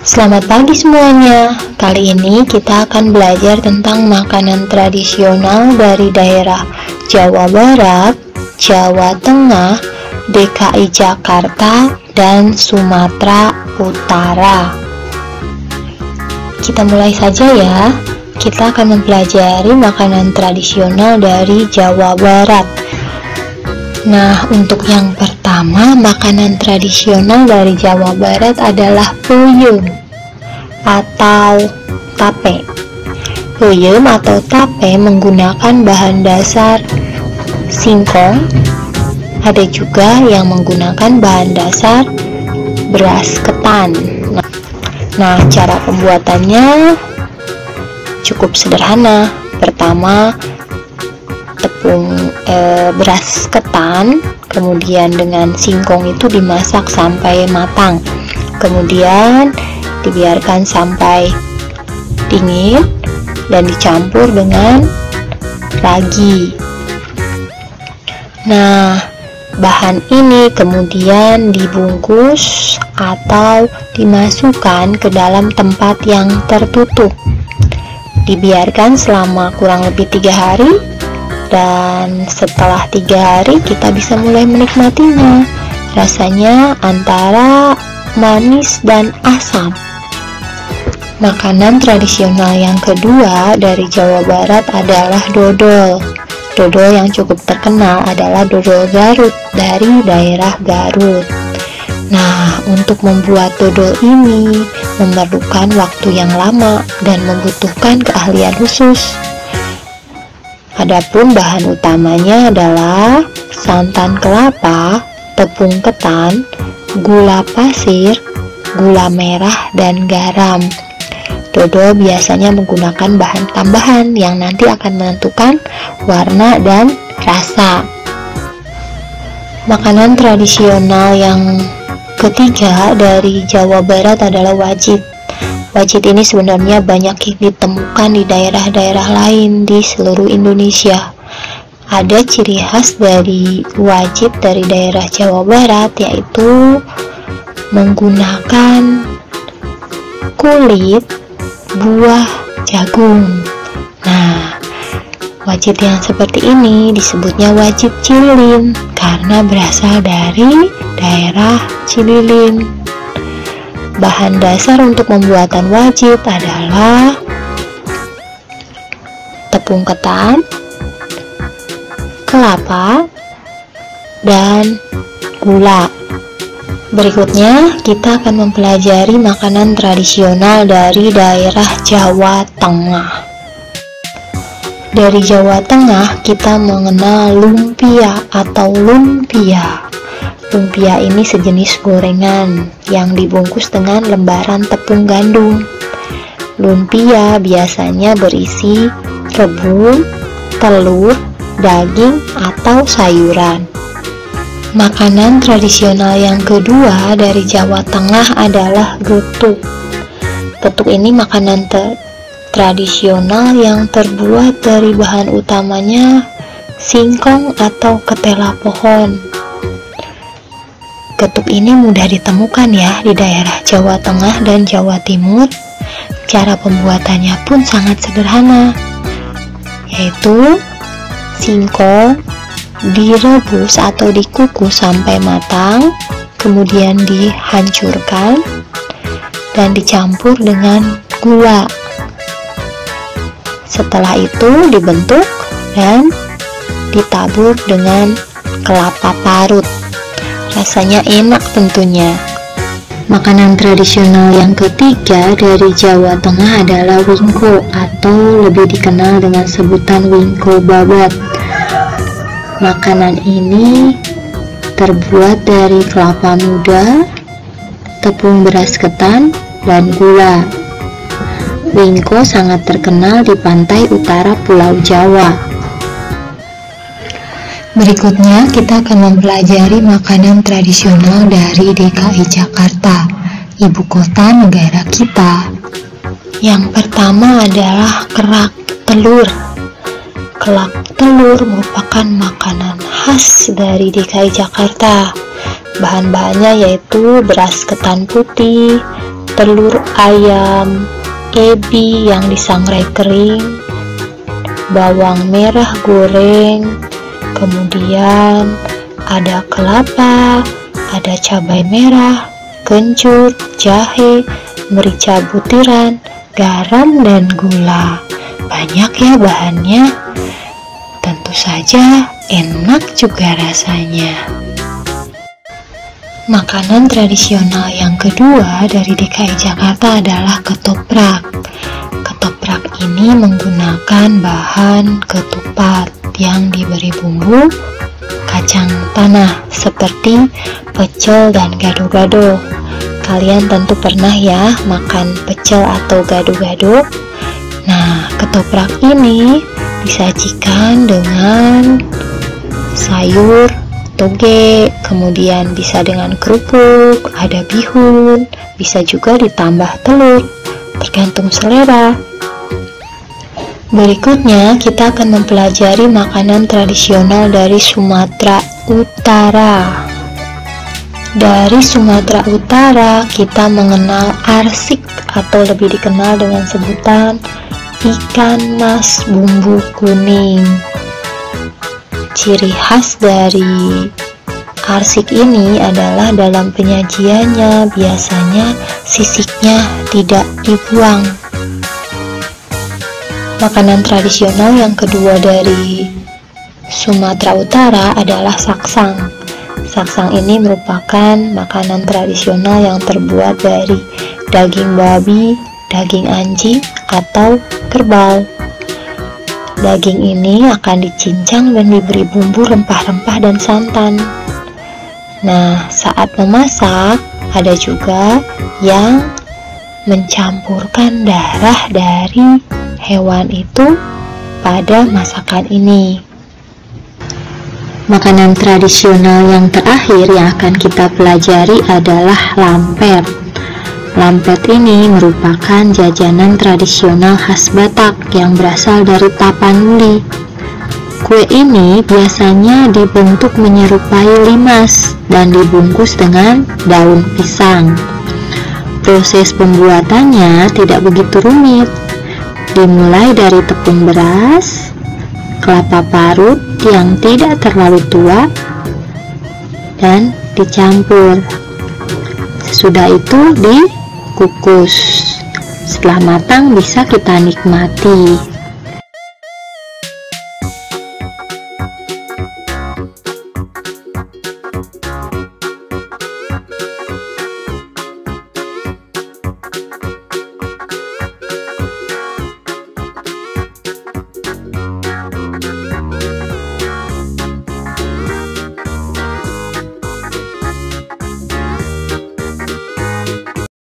Selamat pagi semuanya. Kali ini kita akan belajar tentang makanan tradisional dari daerah Jawa Barat, Jawa Tengah, DKI Jakarta, dan Sumatera Utara. Kita mulai saja ya. Kita akan mempelajari makanan tradisional dari Jawa Barat. Nah, untuk yang pertama, makanan tradisional dari Jawa Barat adalah peyem atau tape. Peyem atau tape menggunakan bahan dasar singkong. Ada juga yang menggunakan bahan dasar beras ketan. Nah, cara pembuatannya cukup sederhana. Pertama, beras ketan, kemudian dengan singkong itu dimasak sampai matang, kemudian dibiarkan sampai dingin dan dicampur dengan ragi. Nah, bahan ini kemudian dibungkus atau dimasukkan ke dalam tempat yang tertutup, dibiarkan selama kurang lebih 3 hari. Dan setelah 3 hari kita bisa mulai menikmatinya. Rasanya antara manis dan asam. Makanan tradisional yang kedua dari Jawa Barat adalah dodol. Dodol yang cukup terkenal adalah dodol Garut dari daerah Garut. Nah, untuk membuat dodol ini memerlukan waktu yang lama dan membutuhkan keahlian khusus. Adapun bahan utamanya adalah santan kelapa, tepung ketan, gula pasir, gula merah, dan garam. Dodol biasanya menggunakan bahan tambahan yang nanti akan menentukan warna dan rasa. Makanan tradisional yang ketiga dari Jawa Barat adalah wajit. Wajit ini sebenarnya banyak ditemukan di daerah-daerah lain di seluruh Indonesia. Ada ciri khas dari wajit dari daerah Jawa Barat, yaitu menggunakan kulit buah jagung. Nah, wajit yang seperti ini disebutnya wajit Cililin karena berasal dari daerah Cililin. Bahan dasar untuk pembuatan wajit adalah tepung ketan, kelapa, dan gula. Berikutnya kita akan mempelajari makanan tradisional dari daerah Jawa Tengah. Dari Jawa Tengah kita mengenal lumpia atau lumpia. Lumpia ini sejenis gorengan yang dibungkus dengan lembaran tepung gandum. Lumpia biasanya berisi rebung, telur, daging, atau sayuran. Makanan tradisional yang kedua dari Jawa Tengah adalah getuk. Getuk ini makanan tradisional yang terbuat dari bahan utamanya singkong atau ketela pohon. Getuk ini mudah ditemukan ya di daerah Jawa Tengah dan Jawa Timur. Cara pembuatannya pun sangat sederhana, yaitu singkong direbus atau dikukus sampai matang, kemudian dihancurkan dan dicampur dengan gula. Setelah itu dibentuk dan ditabur dengan kelapa parut. Rasanya enak tentunya. Makanan tradisional yang ketiga dari Jawa Tengah adalah wingko atau lebih dikenal dengan sebutan wingko babat. Makanan ini terbuat dari kelapa muda, tepung beras ketan, dan gula. Wingko sangat terkenal di pantai utara Pulau Jawa. Berikutnya kita akan mempelajari makanan tradisional dari DKI Jakarta, ibu kota negara kita. Yang pertama adalah kerak telur. Kerak telur merupakan makanan khas dari DKI Jakarta. Bahan-bahannya yaitu beras ketan putih, telur ayam, ebi yang disangrai kering, bawang merah goreng, kemudian ada kelapa, ada cabai merah, kencur, jahe, merica butiran, garam, dan gula. Banyak ya bahannya. Tentu saja enak juga rasanya. Makanan tradisional yang kedua dari DKI Jakarta adalah ketoprak. Ketoprak ini menggunakan bahan ketupat yang diberi bumbu kacang tanah seperti pecel dan gado-gado. Kalian tentu pernah ya makan pecel atau gado-gado. Nah, ketoprak ini disajikan dengan sayur toge, kemudian bisa dengan kerupuk, ada bihun, bisa juga ditambah telur, tergantung selera. Berikutnya kita akan mempelajari makanan tradisional dari Sumatera Utara. Dari Sumatera Utara kita mengenal arsik atau lebih dikenal dengan sebutan ikan mas bumbu kuning. Ciri khas dari arsik ini adalah dalam penyajiannya biasanya sisiknya tidak dibuang. Makanan tradisional yang kedua dari Sumatera Utara adalah saksang. Saksang ini merupakan makanan tradisional yang terbuat dari daging babi, daging anjing, atau kerbau. Daging ini akan dicincang dan diberi bumbu rempah-rempah dan santan. Nah, saat memasak, ada juga yang mencampurkan darah dari hewan itu pada masakan ini. Makanan tradisional yang terakhir yang akan kita pelajari adalah lampet. Lampet ini merupakan jajanan tradisional khas Batak yang berasal dari Tapanuli. Kue ini biasanya dibentuk menyerupai limas dan dibungkus dengan daun pisang. Proses pembuatannya tidak begitu rumit. Dimulai dari tepung beras, kelapa parut yang tidak terlalu tua, dan dicampur. Sesudah itu dikukus. Setelah matang bisa kita nikmati.